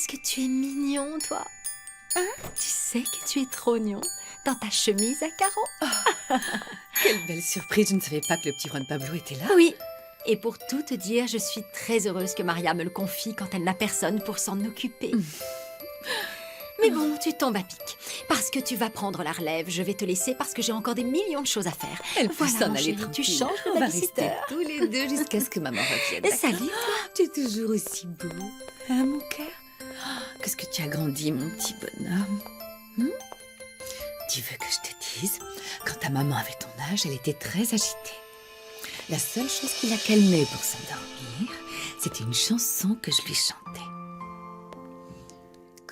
qu'est-ce que tu es mignon, toi. Hein? Tu sais que tu es trop mignon dans ta chemise à carreaux. Quelle belle surprise, je ne savais pas que le petit Juan Pablo était là. Oui, et pour tout te dire, je suis très heureuse que Maria me le confie quand elle n'a personne pour s'en occuper. Mais bon, tu tombes à pic. Parce que tu vas prendre la relève, je vais te laisser parce que j'ai encore des millions de choses à faire. Elle peut s'en mon aller chéri, tranquille. tu changes de On va rester babysitter. tous les deux jusqu'à ce que maman revienne. Et d'accord? salut, toi. Tu es toujours aussi beau, hein, mon cœur? Qu'est-ce que tu as grandi, mon petit bonhomme. Tu veux que je te dise? Quand ta maman avait ton âge, elle était très agitée. La seule chose qui la calmait pour s'endormir, c'était une chanson que je lui chantais.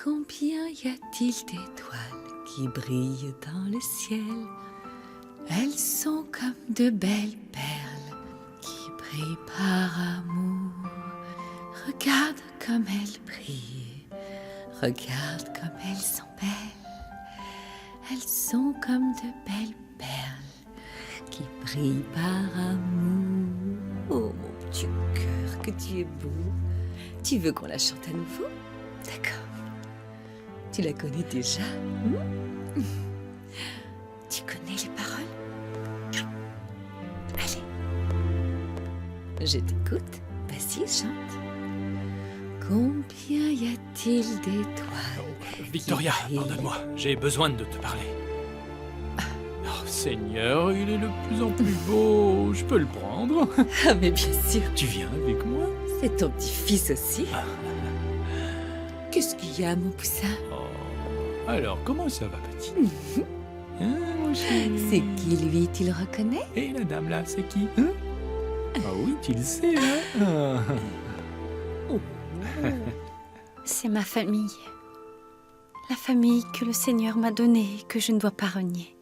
Combien y a-t-il d'étoiles qui brillent dans le ciel? Elles sont comme de belles perles qui brillent par amour. Regarde comme elles brillent, regarde comme elles sont belles. Elles sont comme de belles perles qui brillent par amour. Oh mon petit cœur, que tu es beau. Tu veux qu'on la chante à nouveau? D'accord. Tu la connais déjà? Tu connais les paroles? Allez. Je t'écoute. Vas-y, chante. Combien y a-t-il d'étoiles? Victoria, pardonne-moi, j'ai besoin de te parler. Oh Seigneur, il est de plus en plus beau, je peux le prendre? Ah, mais bien sûr, Tu viens avec moi? c'est ton petit-fils aussi. Qu'est-ce qu'il y a, mon poussin? Oh, alors, comment ça va, petit? Hein, mon chéri? C'est qui, lui? Tu le reconnais? Et la dame là, c'est qui? Hein? Ah oui, tu le sais, hein? C'est ma famille. La famille que le Seigneur m'a donnée et que je ne dois pas renier.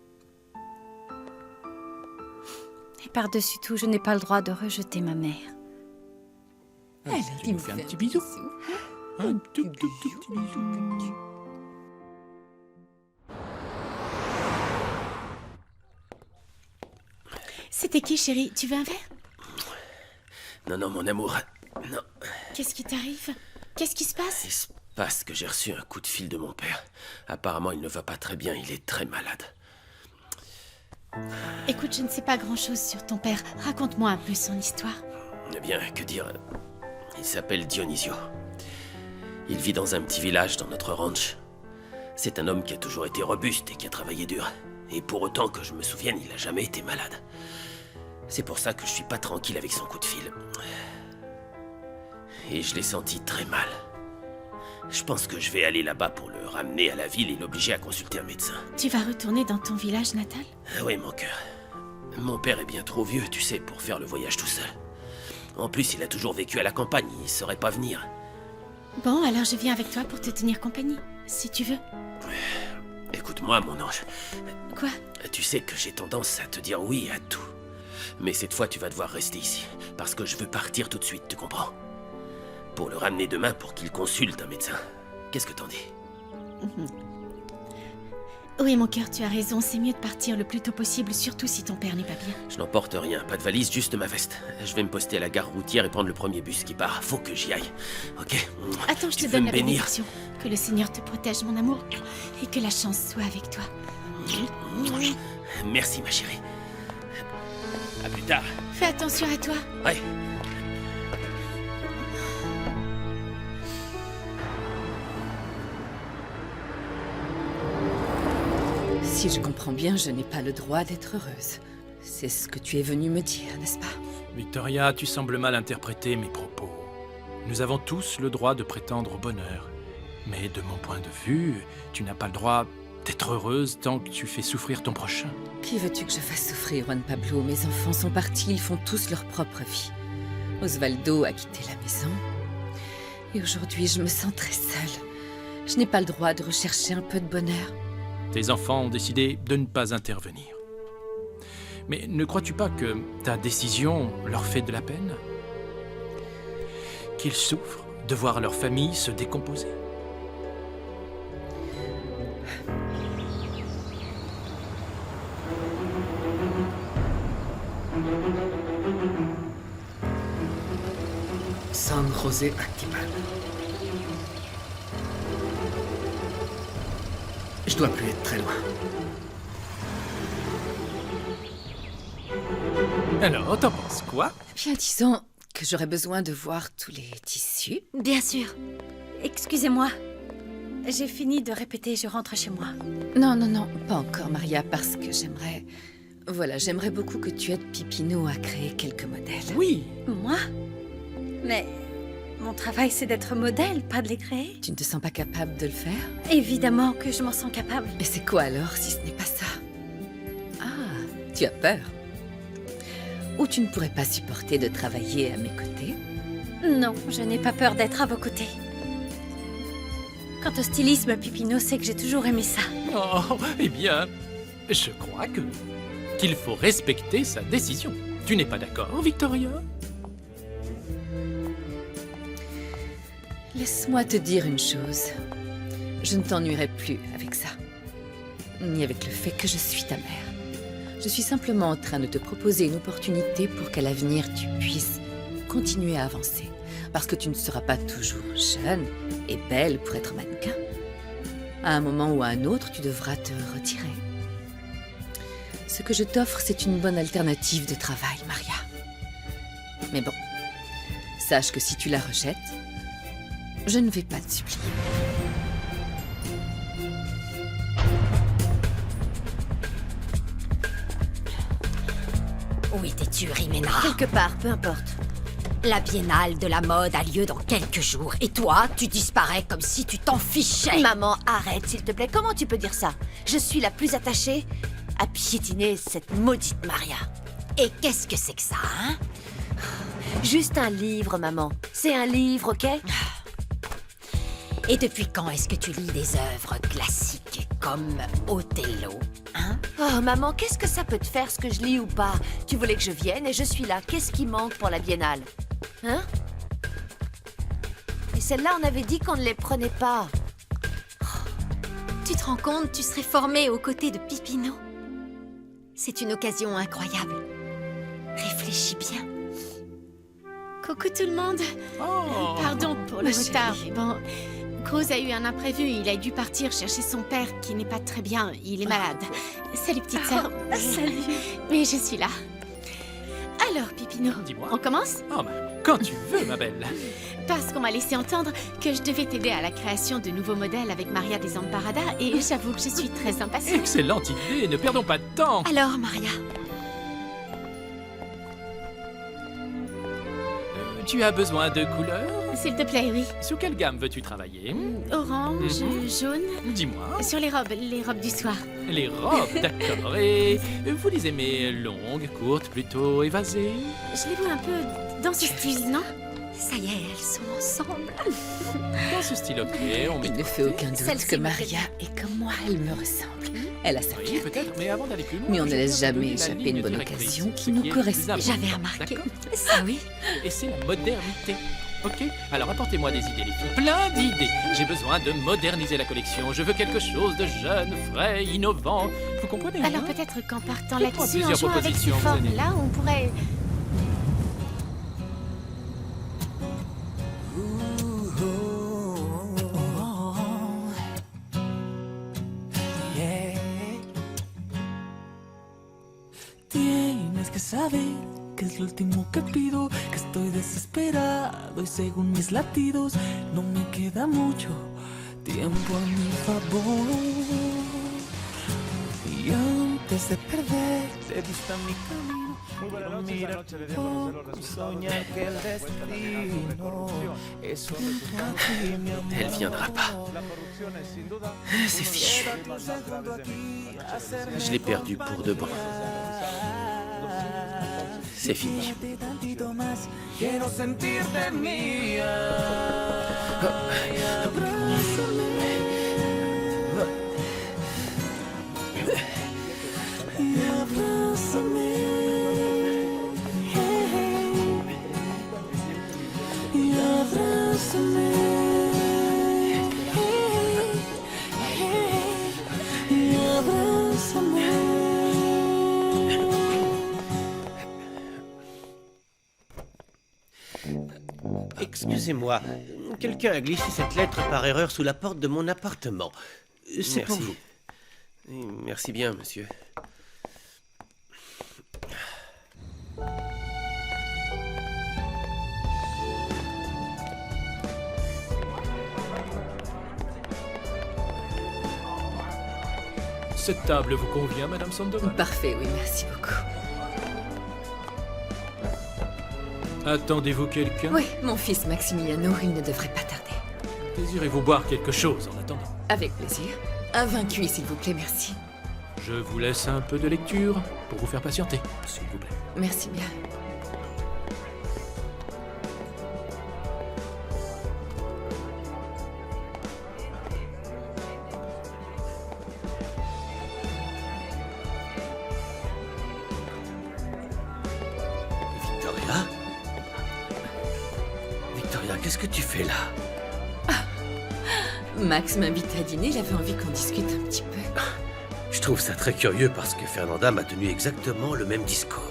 Et par-dessus tout, je n'ai pas le droit de rejeter ma mère. Alors, Tu nous fais un petit bisou? Un tout petit bisou. C'était qui, chérie? Tu veux un verre? Non, non, mon amour. Non. Qu'est-ce qui t'arrive? Qu'est-ce qui se passe? Il se passe que j'ai reçu un coup de fil de mon père. Apparemment, il ne va pas très bien, il est très malade. Écoute, je ne sais pas grand-chose sur ton père. Raconte-moi un peu son histoire. Eh bien, que dire? Il s'appelle Dionisio. Il vit dans un petit village dans notre ranch. C'est un homme qui a toujours été robuste et qui a travaillé dur. Et pour autant que je me souvienne, il n'a jamais été malade. C'est pour ça que je suis pas tranquille avec son coup de fil. Et je l'ai senti très mal. Je pense que je vais aller là-bas pour le ramener à la ville et l'obliger à consulter un médecin. Tu vas retourner dans ton village natal? Ah oui, mon cœur. Mon père est bien trop vieux, tu sais, pour faire le voyage tout seul. En plus, il a toujours vécu à la campagne, il ne saurait pas venir. Bon, alors je viens avec toi pour te tenir compagnie, si tu veux. Écoute-moi, mon ange. Quoi? Tu sais que j'ai tendance à te dire oui à tout. Mais cette fois, tu vas devoir rester ici. Parce que je veux partir tout de suite, tu comprends? Pour le ramener demain pour qu'il consulte un médecin. Qu'est-ce que t'en dis? Oui, mon cœur, tu as raison. C'est mieux de partir le plus tôt possible, surtout si ton père n'est pas bien. Je n'emporte rien, pas de valise, juste ma veste. Je vais me poster à la gare routière et prendre le premier bus qui part. Faut que j'y aille. Ok? Attends, je Tu te veux donne me la bénir? bénédiction. Que le Seigneur te protège, mon amour, et que la chance soit avec toi. Merci, ma chérie. À plus tard. Fais attention à toi. Ouais. Si je comprends bien, je n'ai pas le droit d'être heureuse. C'est ce que tu es venue me dire, n'est-ce pas? Victoria, tu sembles mal interpréter mes propos. Nous avons tous le droit de prétendre au bonheur. Mais de mon point de vue, tu n'as pas le droit d'être heureuse tant que tu fais souffrir ton prochain. Qui veux-tu que je fasse souffrir, Juan Pablo? Mes enfants sont partis, ils font tous leur propre vie. Osvaldo a quitté la maison. Et aujourd'hui, je me sens très seule. Je n'ai pas le droit de rechercher un peu de bonheur. Tes enfants ont décidé de ne pas intervenir. Mais ne crois-tu pas que ta décision leur fait de la peine? Qu'ils souffrent de voir leur famille se décomposer? San José Actival. Je dois plus être très loin. Alors, t'en penses quoi? Bien, disons que j'aurais besoin de voir tous les tissus. Bien sûr. Excusez-moi. J'ai fini de répéter, je rentre chez moi. Non, non, non, pas encore, Maria, parce que j'aimerais... Voilà, j'aimerais beaucoup que tu aides Pipino à créer quelques modèles. Oui. Moi? Mais mon travail, c'est d'être modèle, pas de les créer. Tu ne te sens pas capable de le faire? Évidemment que je m'en sens capable. Et c'est quoi alors, si ce n'est pas ça? Ah, tu as peur? Ou tu ne pourrais pas supporter de travailler à mes côtés? Non, je n'ai pas peur d'être à vos côtés. Quant au stylisme, Pipino sait que j'ai toujours aimé ça. Oh, eh bien, je crois qu'il faut respecter sa décision. Tu n'es pas d'accord, Victoria? Laisse-moi te dire une chose. Je ne t'ennuierai plus avec ça. Ni avec le fait que je suis ta mère. Je suis simplement en train de te proposer une opportunité pour qu'à l'avenir tu puisses continuer à avancer. Parce que tu ne seras pas toujours jeune et belle pour être mannequin. À un moment ou à un autre, tu devras te retirer. Ce que je t'offre, c'est une bonne alternative de travail, Maria. Mais bon, sache que si tu la rejettes, je ne vais pas te supplier. Où étais-tu, Rimena? Quelque part, peu importe. La biennale de la mode a lieu dans quelques jours. Et toi, tu disparais comme si tu t'en fichais. Maman, arrête, s'il te plaît. Comment tu peux dire ça? Je suis la plus attachée à piétiner cette maudite Maria. Et qu'est-ce que c'est que ça, hein? Juste un livre, maman. C'est un livre, ok? Et depuis quand est-ce que tu lis des œuvres classiques comme Othello, hein? Oh, maman, qu'est-ce que ça peut te faire, ce que je lis ou pas? Tu voulais que je vienne et je suis là. Qu'est-ce qui manque pour la biennale? Hein? Et celle-là, on avait dit qu'on ne les prenait pas. Tu te rends compte, tu serais formée aux côtés de Pipino. C'est une occasion incroyable. Réfléchis bien. Coucou tout le monde. Oh. Pardon pour le Ma retard. chérie. Mais bon, Cruz a eu un imprévu. Il a dû partir chercher son père qui n'est pas très bien. Il est malade. Salut petite sœur. Salut. Mais je suis là. Alors, Pipino, Dis-moi. on commence? Oh, bah, quand tu veux, ma belle. Parce qu'on m'a laissé entendre que je devais t'aider à la création de nouveaux modèles avec Maria Desamparada et j'avoue que je suis très impatiente. Excellente idée, ne perdons pas de temps. Alors, Maria, Tu as besoin de couleurs? S'il te plaît, oui. Sous quelle gamme veux-tu travailler? Orange, jaune. Dis-moi. Sur les robes du soir. Les robes, d'accord. Et vous les aimez longues, courtes, plutôt évasées? Je les vois un peu dans ce style, non? ça y est, elles sont ensemble. Dans ce style, ok, on met... Il ne fait aucun doute Celle-ci que me fait Maria est comme moi, elle me ressemble. Elle a sa Oui, clarté. peut-être, mais avant d'aller plus loin... Mais on ne je laisse dois vous jamais donner la échapper ligne une bonne directrice, occasion ce qui nous est le correspond. plus important, J'avais remarqué. d'accord? Ça oui. Et c'est la modernité. Ok, alors apportez-moi des idées, les filles. Plein d'idées. J'ai besoin de moderniser la collection. Je veux quelque chose de jeune, frais, innovant. Vous comprenez, hein? Alors peut-être qu'en partant Faites-moi là-dessus, en plusieurs jouant avec ces propositions, vous allez. formes-là, on pourrait... Tienes que saber que es lo último que pido, que estoy desesperado y según mis latidos no me queda mucho tiempo a mi favor. Y antes de perder de vista mi camino, quiero mirar poco, soñar que el destino es junto a ti, mi amor. Elle viendra pas. C'est fichu. Je l'ai perdue pour de bon. C'est fini. Tantito más, quiero sentirte mía. Y abrázame. Y abrázame. Y abrázame. Excusez-moi, quelqu'un a glissé cette lettre par erreur sous la porte de mon appartement. C'est pour vous. Merci bien, monsieur. Cette table vous convient, Madame Sandoval? Parfait, oui, merci beaucoup. Attendez-vous quelqu'un? Oui, mon fils Maximiliano, il ne devrait pas tarder. Désirez-vous boire quelque chose en attendant? Avec plaisir. Un vin cuit, s'il vous plaît, merci. Je vous laisse un peu de lecture pour vous faire patienter, s'il vous plaît. Merci bien. Victoria? Victoria, qu'est-ce que tu fais là? Max m'invite à dîner, j'avais envie qu'on discute un petit peu. Je trouve ça très curieux parce que Fernanda m'a tenu exactement le même discours.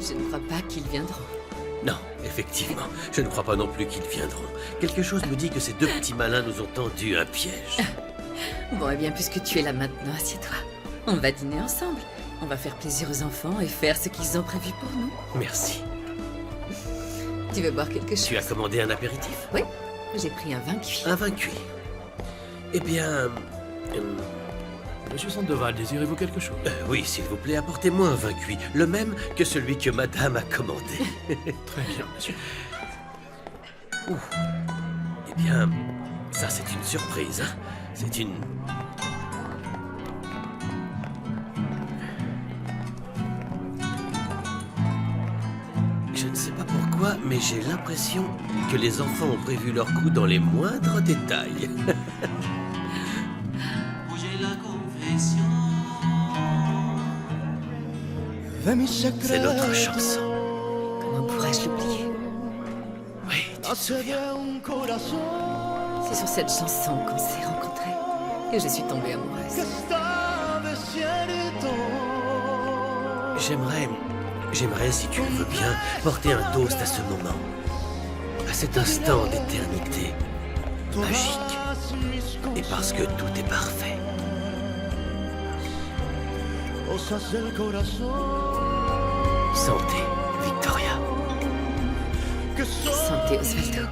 Je ne crois pas qu'ils viendront. Non, effectivement, je ne crois pas non plus qu'ils viendront. Quelque chose me dit que ces deux petits malins nous ont tendu un piège. Bon, eh bien, puisque tu es là maintenant, assieds-toi. On va dîner ensemble. On va faire plaisir aux enfants et faire ce qu'ils ont prévu pour nous. Merci. Tu veux boire quelque chose? Tu as commandé un apéritif? Oui, j'ai pris un vin cuit. Un vin cuit. Eh bien... Monsieur Sandoval, désirez-vous quelque chose? oui, s'il vous plaît, apportez-moi un vin cuit. Le même que celui que madame a commandé. Très bien, monsieur. Eh bien, ça c'est une surprise, hein? C'est une... Je ne sais pas pourquoi, mais j'ai l'impression que les enfants ont prévu leur coup dans les moindres détails. C'est notre chanson. Comment pourrais-je l'oublier? Oui, tu te souviens. C'est sur cette chanson qu'on s'est rencontrés que je suis tombée amoureuse. J'aimerais, si tu le veux bien, porter un toast à ce moment. À cet instant d'éternité magique. Et parce que tout est parfait. Santé, Victoria. Santé, Osvaldo.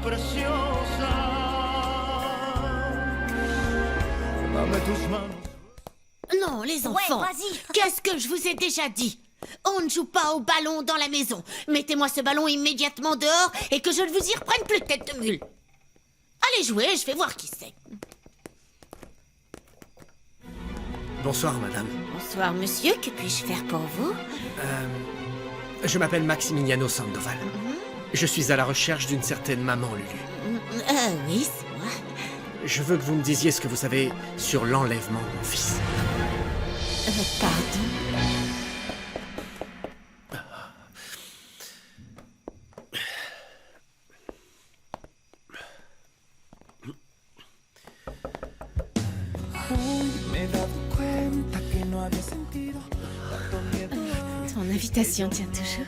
Non, les enfants. Qu'est-ce que je vous ai déjà dit? On ne joue pas au ballon dans la maison. Mettez-moi ce ballon immédiatement dehors et que je ne vous y reprenne plus, tête de mule. Allez jouer, je vais voir qui c'est. Bonsoir, madame. Bonsoir, monsieur. Que puis-je faire pour vous? Je m'appelle Maximiliano Sandoval. Je suis à la recherche d'une certaine maman, Lulu. Oui, c'est moi. Je veux que vous me disiez ce que vous savez sur l'enlèvement de mon fils. Pardon? Ton invitation tient toujours.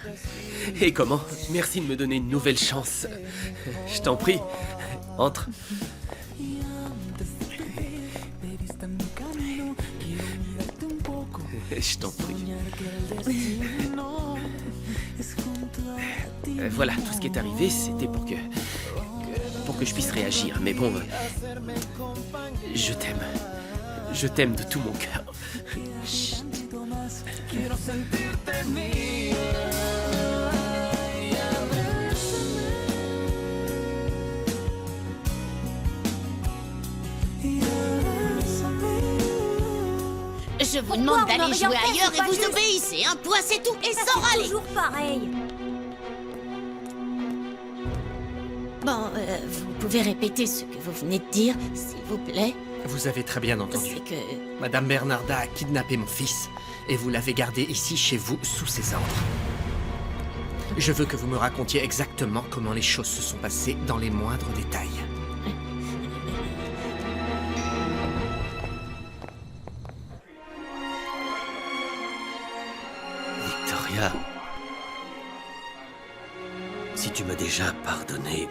Et comment? Merci de me donner une nouvelle chance. Je t'en prie. Entre. Je t'en prie. Voilà, tout ce qui est arrivé, c'était pour que je puisse réagir. Mais bon, je t'aime. Je t'aime de tout mon cœur. Chut. Je vous demande d'aller jouer ailleurs et vous obéissez, un point c'est tout, et sans râler. Toujours pareil. Bon, vous pouvez répéter ce que vous venez de dire, s'il vous plaît. Vous avez très bien entendu. C'est que... Madame Bernarda a kidnappé mon fils et vous l'avez gardé ici chez vous sous ses ordres. Je veux que vous me racontiez exactement comment les choses se sont passées dans les moindres détails. Victoria, si tu m'as déjà pardonné,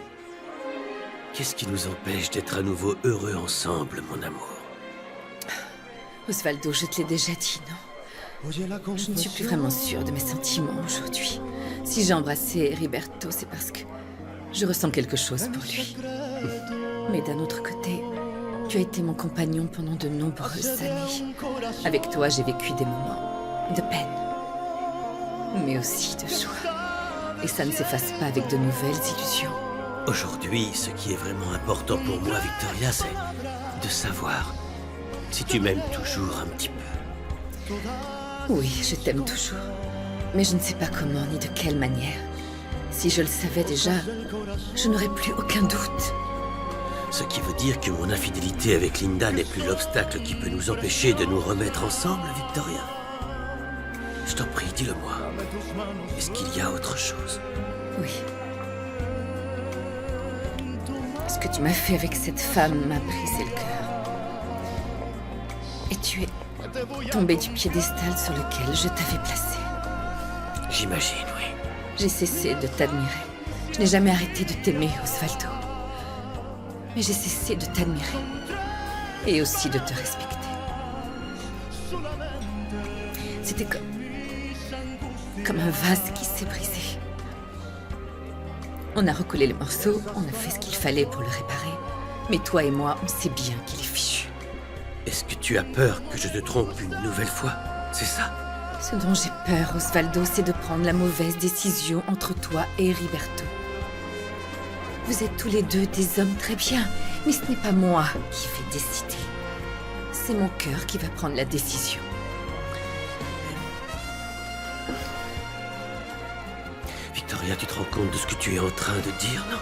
Qu'est-ce qui nous empêche d'être à nouveau heureux ensemble, mon amour? Osvaldo, je te l'ai déjà dit, non? Je ne suis plus vraiment sûre de mes sentiments aujourd'hui. Si j'ai embrassé Heriberto, c'est parce que je ressens quelque chose pour lui. Mais d'un autre côté, tu as été mon compagnon pendant de nombreuses années. Avec toi, j'ai vécu des moments de peine, mais aussi de joie. Et ça ne s'efface pas avec de nouvelles illusions. Aujourd'hui, ce qui est vraiment important pour moi, Victoria, c'est de savoir si tu m'aimes toujours un petit peu. Oui, je t'aime toujours. Mais je ne sais pas comment ni de quelle manière. Si je le savais déjà, je n'aurais plus aucun doute. Ce qui veut dire que mon infidélité avec Linda n'est plus l'obstacle qui peut nous empêcher de nous remettre ensemble, Victoria. Je t'en prie, dis-le-moi. Est-ce qu'il y a autre chose? Oui. Ce que tu m'as fait avec cette femme m'a brisé le cœur. Et tu es tombé du piédestal sur lequel je t'avais placé. J'imagine, oui. J'ai cessé de t'admirer. Je n'ai jamais arrêté de t'aimer, Osvaldo. Mais j'ai cessé de t'admirer. Et aussi de te respecter. C'était comme un vase qui s'est brisé. On a recollé les morceaux, on a fait ce qu'il fallait pour le réparer. Mais toi et moi, on sait bien qu'il est fichu. Est-ce que tu as peur que je te trompe une nouvelle fois? C'est ça? Ce dont j'ai peur, Osvaldo, c'est de prendre la mauvaise décision entre toi et Heriberto. Vous êtes tous les deux des hommes très bien, mais ce n'est pas moi qui vais décider. C'est mon cœur qui va prendre la décision. Victoria, tu te rends compte de ce que tu es en train de dire, non?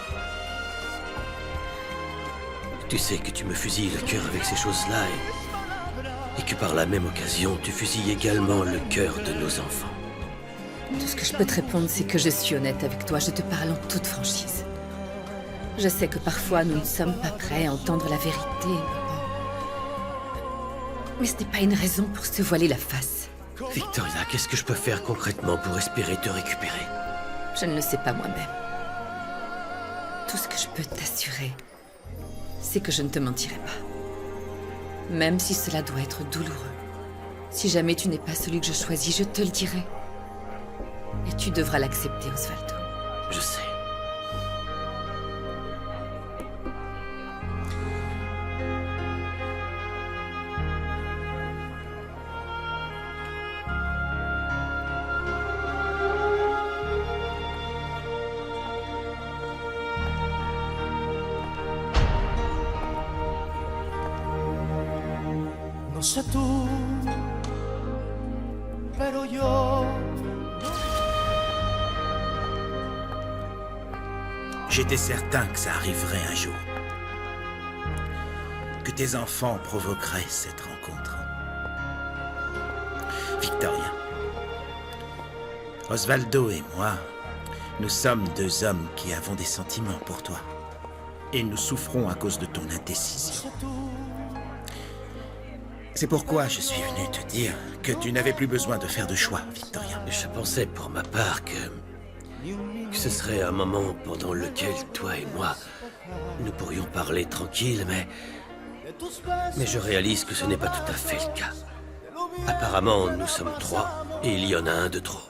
Tu sais que tu me fusilles le cœur avec ces choses-là et que par la même occasion, tu fusilles également le cœur de nos enfants. Tout ce que je peux te répondre, c'est que je suis honnête avec toi. Je te parle en toute franchise. Je sais que parfois, nous ne sommes pas prêts à entendre la vérité. Mais ce n'est pas une raison pour se voiler la face. Victoria, qu'est-ce que je peux faire concrètement pour espérer te récupérer? Je ne le sais pas moi-même. Tout ce que je peux t'assurer, c'est que je ne te mentirai pas. Même si cela doit être douloureux. Si jamais tu n'es pas celui que je choisis, je te le dirai. Et tu devras l'accepter, Osvaldo. Je sais. No sé tú, pero yo. J'étais certain que ça arriverait un jour. Que tes enfants provoqueraient cette rencontre. Victoria. Osvaldo et moi, nous sommes deux hommes qui avons des sentiments pour toi. Et nous souffrons à cause de ton indécision. C'est pourquoi je suis venu te dire que tu n'avais plus besoin de faire de choix, Victoria. Je pensais pour ma part que ce serait un moment pendant lequel toi et moi, nous pourrions parler tranquille, mais je réalise que ce n'est pas tout à fait le cas. Apparemment, nous sommes trois et il y en a un de trop.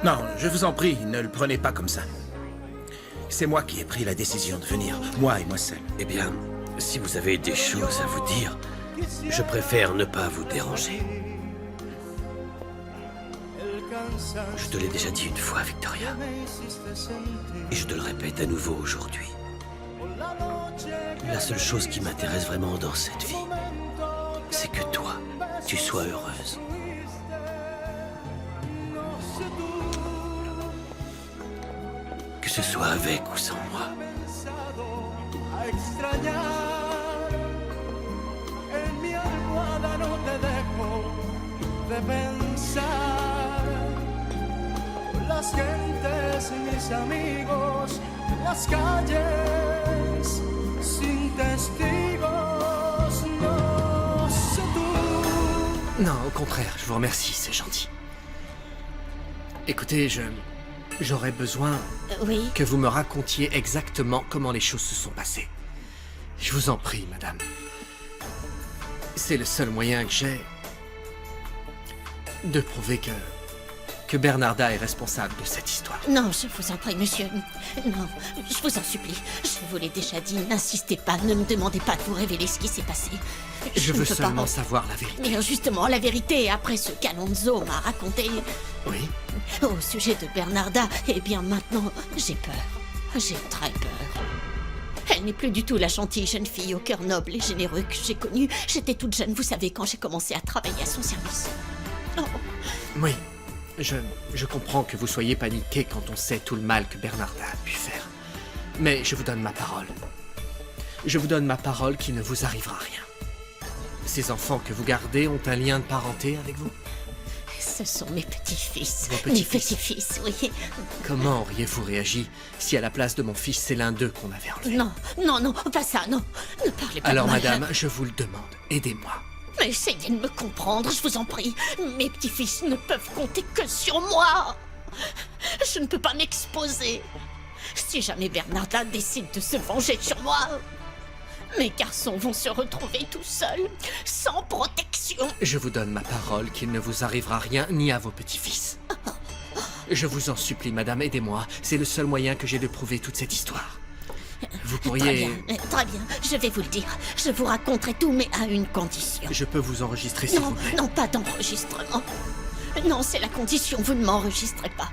Non, je vous en prie, ne le prenez pas comme ça. C'est moi qui ai pris la décision de venir, moi et moi seul. Eh bien, si vous avez des choses à vous dire, je préfère ne pas vous déranger. Je te l'ai déjà dit une fois, Victoria. Et je te le répète à nouveau aujourd'hui. La seule chose qui m'intéresse vraiment dans cette vie, c'est que toi, tu sois heureuse. Que ce soit avec ou sans moi. Las gentes, mis amigos, las calles sin testigos, no sé tú. Non, au contraire, je vous remercie, c'est gentil. Écoutez, J'aurais besoin Oui. que vous me racontiez exactement comment les choses se sont passées. Je vous en prie, madame. C'est le seul moyen que j'ai de prouver que Bernarda est responsable de cette histoire. Non, je vous en prie, monsieur. Non, je vous en supplie. Je vous l'ai déjà dit, n'insistez pas, ne me demandez pas de vous révéler ce qui s'est passé. Je ne veux peux seulement pas. savoir la vérité. Mais justement, la vérité, après ce qu'Alonso m'a raconté Oui? au sujet de Bernarda, eh bien maintenant, j'ai peur. J'ai très peur. Elle n'est plus du tout la gentille jeune fille au cœur noble et généreux que j'ai connue. J'étais toute jeune, vous savez, quand j'ai commencé à travailler à son service. Oh. Oui. Je comprends que vous soyez paniqué quand on sait tout le mal que Bernarda a pu faire. Mais je vous donne ma parole. Je vous donne ma parole qu'il ne vous arrivera rien. Ces enfants que vous gardez ont un lien de parenté avec vous? Ce sont mes petits-fils. Vos Mes petits-fils. petits-fils, oui. Comment auriez-vous réagi si à la place de mon fils, c'est l'un d'eux qu'on avait enlevé? Non, non, non, pas ça, non. Ne parlez pas Alors, de moi. madame, je vous le demande, aidez-moi. Mais essayez de me comprendre, je vous en prie. Mes petits-fils ne peuvent compter que sur moi. Je ne peux pas m'exposer. Si jamais Bernarda décide de se venger sur moi, mes garçons vont se retrouver tout seuls, sans protection. Je vous donne ma parole qu'il ne vous arrivera rien ni à vos petits-fils. Je vous en supplie, madame, aidez-moi. C'est le seul moyen que j'ai de prouver toute cette histoire. Vous pourriez... Très bien, je vais vous le dire. Je vous raconterai tout, mais à une condition. Je peux vous enregistrer, s'il Non, vous plaît. non, pas d'enregistrement. Non, c'est la condition, vous ne m'enregistrez pas.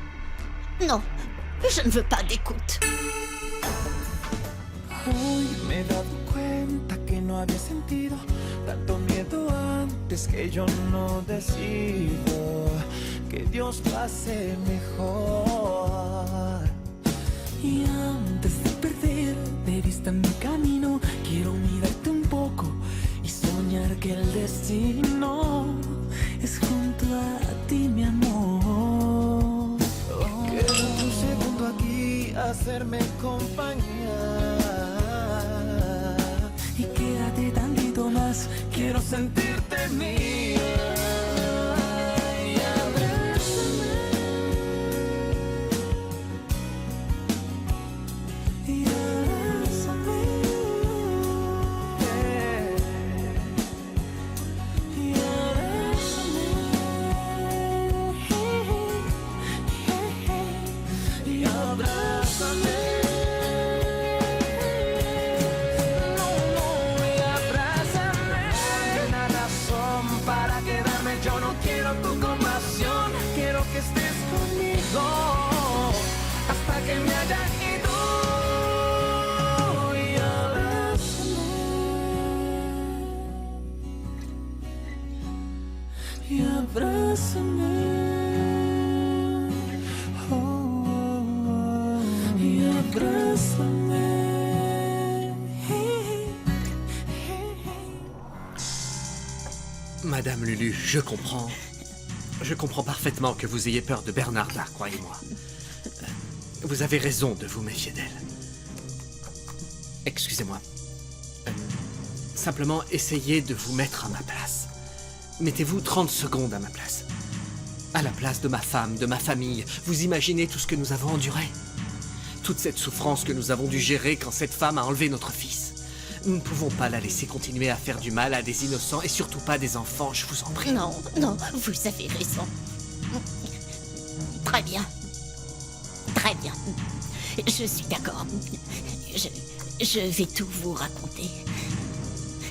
Non, je ne veux pas d'écoute. Hoy me he dado cuenta que no había sentido tanto miedo antes que yo no decido que Dios lo hace mejor. Y antes de perder de vista mi camino, quiero mirarte un poco y soñar que el destino es junto a ti, mi amor. Quédate un segundo aquí a hacerme compañía. Y quédate tantito más, quiero sentirte mía. Y abrázame. Y abrázame. Y abrázame. Y abrázame. Yo no quiero tu compasión, quiero que estés conmigo hasta que me haya ido. Y abrázame. Y abrázame. Oh, y abrázame. Madame Lulu, je comprends. Je comprends parfaitement que vous ayez peur de Bernarda, croyez-moi. Vous avez raison de vous méfier d'elle. Excusez-moi. Simplement, essayez de vous mettre à ma place. Mettez-vous 30 secondes à ma place. À la place de ma femme, de ma famille. Vous imaginez tout ce que nous avons enduré? Toute cette souffrance que nous avons dû gérer quand cette femme a enlevé notre fils. Nous ne pouvons pas la laisser continuer à faire du mal à des innocents et surtout pas des enfants, je vous en prie. Non, non, vous avez raison. Très bien. Très bien. Je suis d'accord. Je vais tout vous raconter.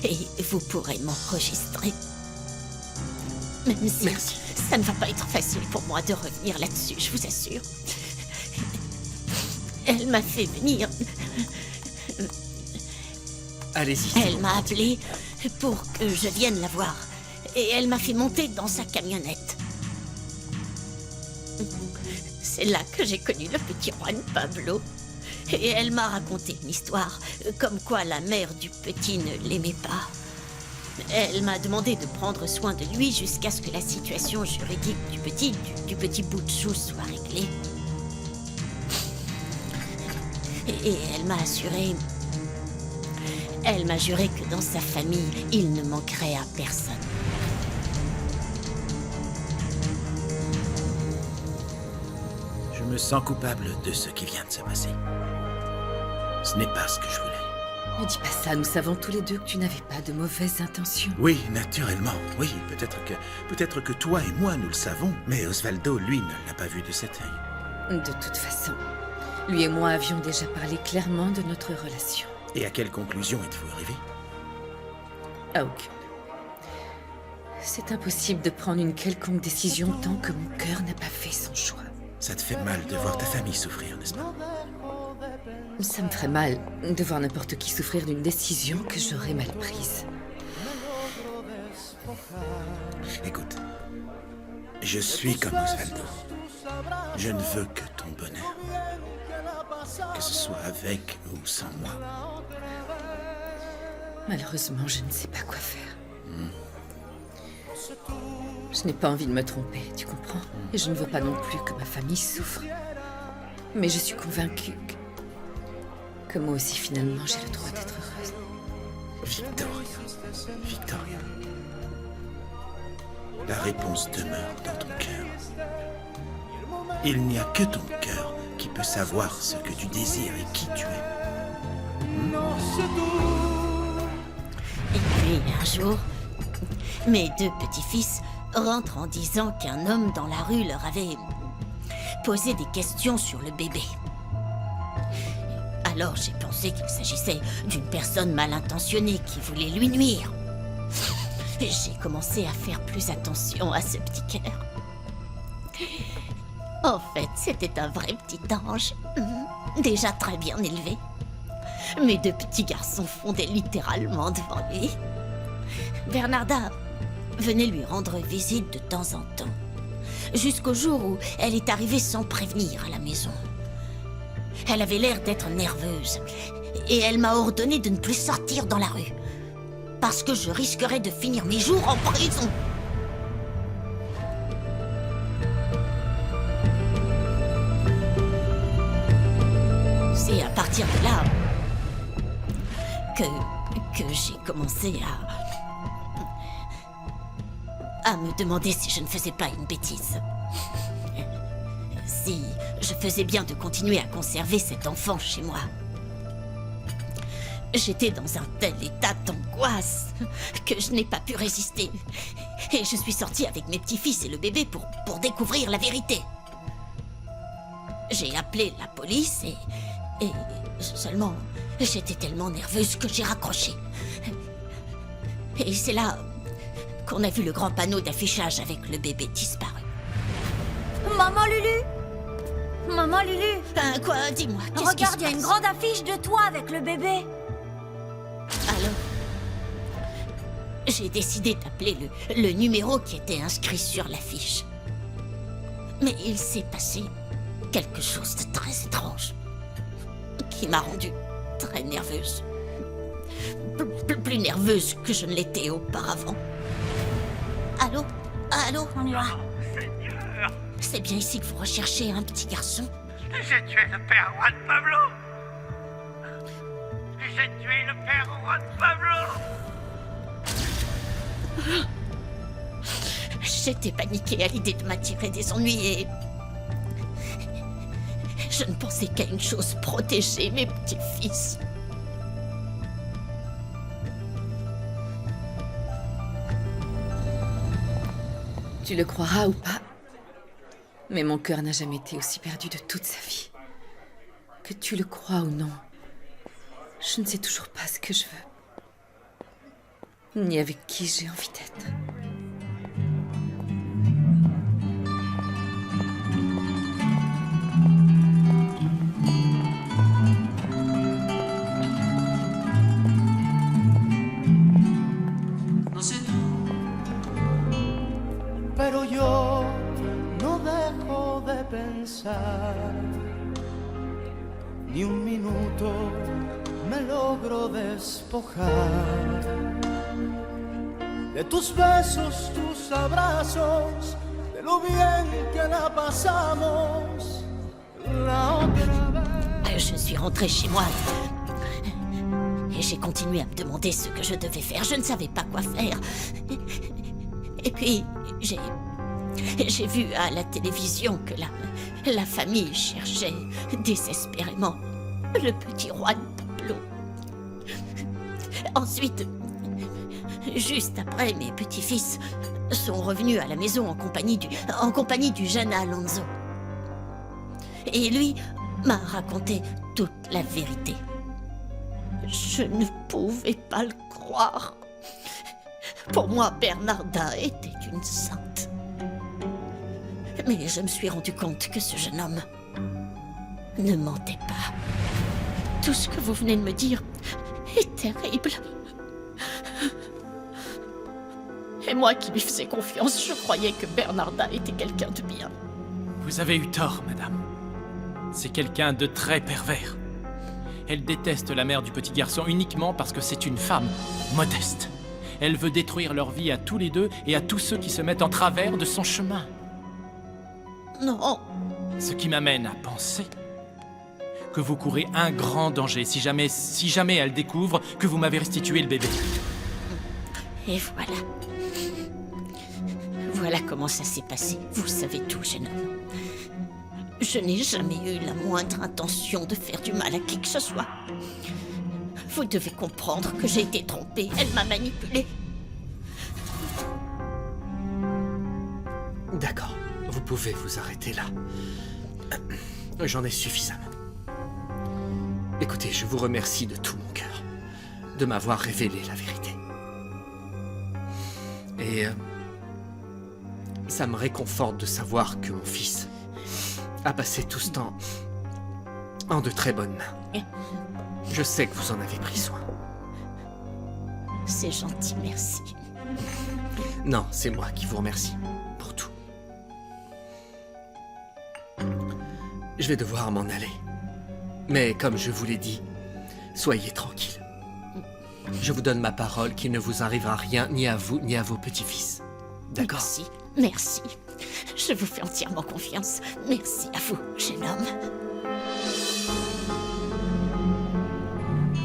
Et vous pourrez m'enregistrer. Même si Merci. ça ne va pas être facile pour moi de revenir là-dessus, je vous assure. Elle m'a fait venir. Allez-y. Elle m'a appelé pour que je vienne la voir. Et elle m'a fait monter dans sa camionnette. C'est là que j'ai connu le petit Juan Pablo. Et elle m'a raconté une histoire, comme quoi la mère du petit ne l'aimait pas. Elle m'a demandé de prendre soin de lui jusqu'à ce que la situation juridique du petit bout de chou soit réglée. Et elle m'a assuré... Elle m'a juré que dans sa famille, il ne manquerait à personne. Je me me sens coupable de ce qui vient de se passer. Ce n'est pas ce que je voulais. Ne dis pas ça, nous savons tous les deux que tu n'avais pas de mauvaises intentions. Oui, naturellement, oui. Peut-être que toi et moi, nous le savons. Mais Osvaldo, lui, ne l'a pas vu de cet œil. De toute façon, lui et moi avions déjà parlé clairement de notre relation. Et à quelle conclusion êtes-vous arrivé? À aucune. C'est impossible de prendre une quelconque décision tant que mon cœur n'a pas fait son choix. Ça te fait mal de voir ta famille souffrir, n'est-ce pas? Ça me ferait mal de voir n'importe qui souffrir d'une décision que j'aurais mal prise. Écoute, je suis comme Osvaldo. Je ne veux que ton bonheur. Que ce soit avec ou sans moi. Malheureusement, je ne sais pas quoi faire. Je n'ai pas envie de me tromper, tu comprends? Et je ne veux pas non plus que ma famille souffre. Mais je suis convaincue que moi aussi, finalement, j'ai le droit d'être heureuse. Victoria. La réponse demeure dans ton cœur. Il n'y a que ton cœur qui peut savoir ce que tu désires et qui tu es. Et puis, un jour, mes deux petits-fils rentrent en disant qu'un homme dans la rue leur avait posé des questions sur le bébé. Alors j'ai pensé qu'il s'agissait d'une personne mal intentionnée qui voulait lui nuire. J'ai commencé à faire plus attention à ce petit cœur. En fait, c'était un vrai petit ange, déjà très bien élevé. Mes deux petits garçons fondaient littéralement devant lui. Bernarda venait lui rendre visite de temps en temps, jusqu'au jour où elle est arrivée sans prévenir à la maison. Elle avait l'air d'être nerveuse, et elle m'a ordonné de ne plus sortir dans la rue, parce que je risquerais de finir mes jours en prison. C'est à partir de là que j'ai commencé à me demander si je ne faisais pas une bêtise. Si je faisais bien de continuer à conserver cet enfant chez moi. J'étais dans un tel état d'angoisse que je n'ai pas pu résister. Et je suis sortie avec mes petits-fils et le bébé pour découvrir la vérité. J'ai appelé la police et seulement j'étais tellement nerveuse que j'ai raccroché. Et c'est là qu'on a vu le grand panneau d'affichage avec le bébé disparu. Maman Lulu! Maman Lulu! Quoi? Dis-moi, qu'est-ce qui se Regarde, il y a une passe? grande affiche de toi avec le bébé. Alors, j'ai décidé d'appeler le numéro qui était inscrit sur l'affiche. Mais il s'est passé quelque chose de très étrange qui m'a rendue très nerveuse. Plus nerveuse que je ne l'étais auparavant. Allô? Allô? On y va. C'est bien ici que vous recherchez un petit garçon? J'ai tué le père Juan Pablo. J'ai tué le père Juan Pablo. J'étais paniquée à l'idée de m'attirer des ennuis et... je ne pensais qu'à une chose, protéger mes petits-fils. Tu le croiras ou pas, mais mon cœur n'a jamais été aussi perdu de toute sa vie. Que tu le crois ou non, je ne sais toujours pas ce que je veux, ni avec qui j'ai envie d'être. No sé tú, pero yo no dejo de pensar. Ni un minuto me logro despojar de tus besos, tus abrazos, de lo bien que la pasamos la otra vez. Je suis rentrée chez moi et j'ai continué à me demander ce que je devais faire. Je ne savais pas quoi faire. Et puis, J'ai vu à la télévision que la famille cherchait désespérément le petit Juan Pablo. Ensuite, juste après, mes petits-fils sont revenus à la maison en compagnie du jeune Alonso. Et lui m'a raconté toute la vérité. Je ne pouvais pas le croire. Pour moi, Bernarda était une sainte. Mais je me suis rendu compte que ce jeune homme ne mentait pas. Tout ce que vous venez de me dire est terrible. Et moi qui lui faisais confiance, je croyais que Bernarda était quelqu'un de bien. Vous avez eu tort, madame. C'est quelqu'un de très pervers. Elle déteste la mère du petit garçon uniquement parce que c'est une femme modeste. Elle veut détruire leur vie à tous les deux et à tous ceux qui se mettent en travers de son chemin. Non. Ce qui m'amène à penser que vous courez un grand danger si jamais elle découvre que vous m'avez restitué le bébé. Et voilà. Voilà comment ça s'est passé. Vous savez tout, jeune homme. Je n'ai jamais eu la moindre intention de faire du mal à qui que ce soit. Vous devez comprendre que j'ai été trompée. Elle m'a manipulée. D'accord, vous pouvez vous arrêter là. J'en ai suffisamment. Écoutez, je vous remercie de tout mon cœur de m'avoir révélé la vérité. Et ça me réconforte de savoir que mon fils a passé tout ce temps en de très bonnes mains. Je sais que vous en avez pris soin. C'est gentil, merci. Non, c'est moi qui vous remercie pour tout. Je vais devoir m'en aller. Mais comme je vous l'ai dit, soyez tranquille. Je vous donne ma parole qu'il ne vous arrivera rien ni à vous ni à vos petits-fils. D'accord? Merci, merci. Je vous fais entièrement confiance. Merci à vous, jeune homme.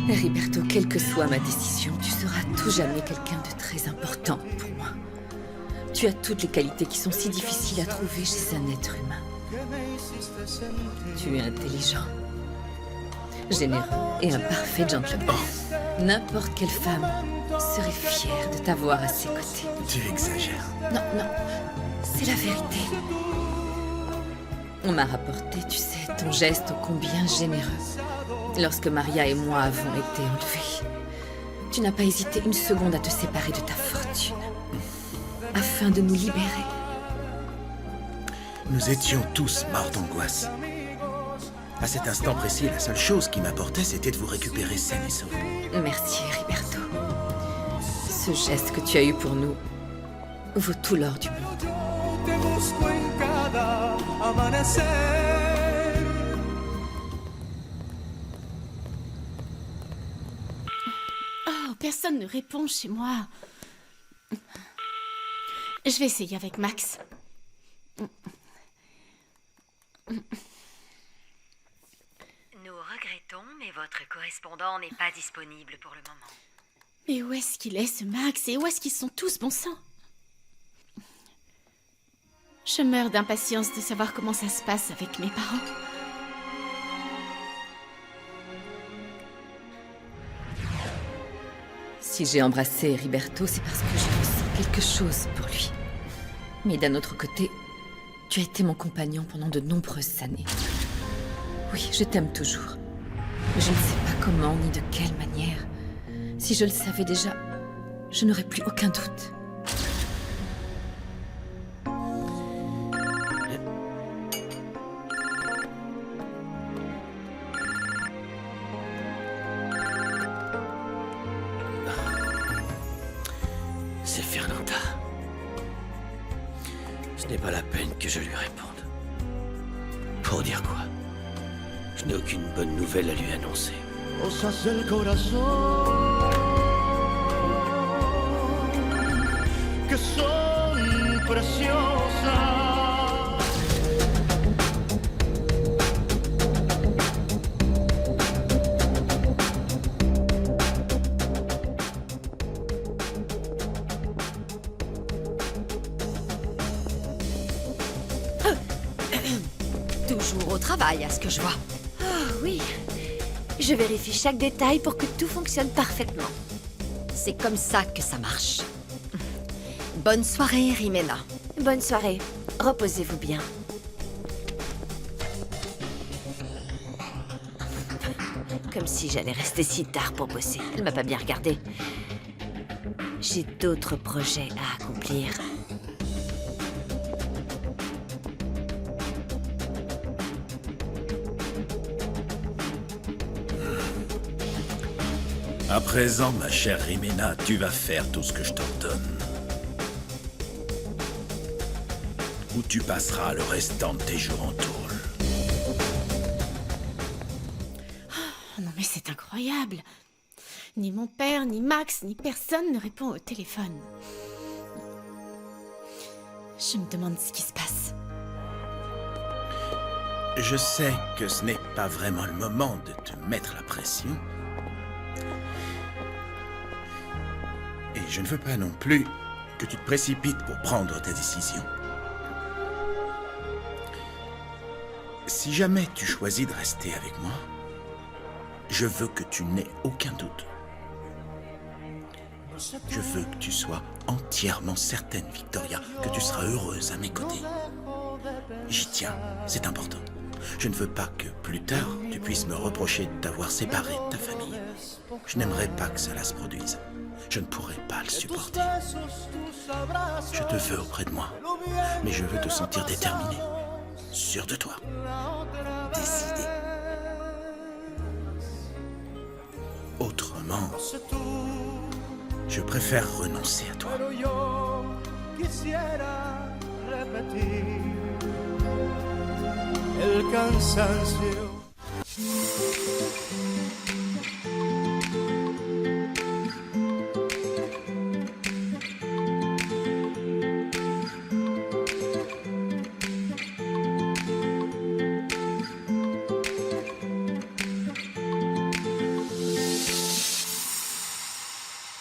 Heriberto, quelle que soit ma décision, tu seras tout jamais quelqu'un de très important pour moi. Tu as toutes les qualités qui sont si difficiles à trouver chez un être humain. Tu es intelligent, généreux et un parfait gentleman. N'importe quelle femme serait fière de t'avoir à ses côtés. Tu exagères. Non, non, c'est la vérité. On m'a rapporté, tu sais, ton geste ô combien généreux. Lorsque Maria et moi avons été enlevés, tu n'as pas hésité une seconde à te séparer de ta fortune, afin de nous libérer. Nous étions tous morts d'angoisse. À cet instant précis, la seule chose qui m'importait, c'était de vous récupérer saine et sauve. Merci, Heriberto. Ce geste que tu as eu pour nous vaut tout l'or du monde. Oh, personne ne répond chez moi. Je vais essayer avec Max. Nous regrettons, mais votre correspondant n'est pas disponible pour le moment. Mais où est-ce qu'il est, ce Max? Et où est-ce qu'ils sont tous, bon sang? Je meurs d'impatience de savoir comment ça se passe avec mes parents. Si j'ai embrassé Heriberto, c'est parce que je ressens quelque chose pour lui. Mais d'un autre côté, tu as été mon compagnon pendant de nombreuses années. Oui, je t'aime toujours. Mais je ne sais pas comment ni de quelle manière. Si je le savais déjà, je n'aurais plus aucun doute. C'est Fernanda. Ce n'est pas la peine que je lui réponde. Pour dire quoi? Je n'ai aucune bonne nouvelle à lui annoncer. Cosas del corazón que son preciosas. travail, à ce que je vois. Oh oui. Je vérifie chaque détail pour que tout fonctionne parfaitement. C'est comme ça que ça marche. Bonne soirée, Rimena. Bonne soirée. Reposez-vous bien. Comme si j'allais rester si tard pour bosser. Elle m'a pas bien regardé. J'ai d'autres projets à accomplir. À présent, ma chère Rimena, tu vas faire tout ce que je t'ordonne. Ou tu passeras le restant de tes jours en tôle. Oh non mais c'est incroyable. Ni mon père, ni Max, ni personne ne répond au téléphone. Je me demande ce qui se passe. Je sais que ce n'est pas vraiment le moment de te mettre la pression. Et je ne veux pas non plus que tu te précipites pour prendre ta décision. Si jamais tu choisis de rester avec moi, je veux que tu n'aies aucun doute. Je veux que tu sois entièrement certaine, Victoria, que tu seras heureuse à mes côtés. J'y tiens, c'est important. Je ne veux pas que plus tard, tu puisses me reprocher de t'avoir séparé de ta famille. Je n'aimerais pas que cela se produise. Je ne pourrais pas le supporter. Je te veux auprès de moi, mais je veux te sentir déterminé, sûr de toi, décidé. Autrement, je préfère renoncer à toi. El cansancio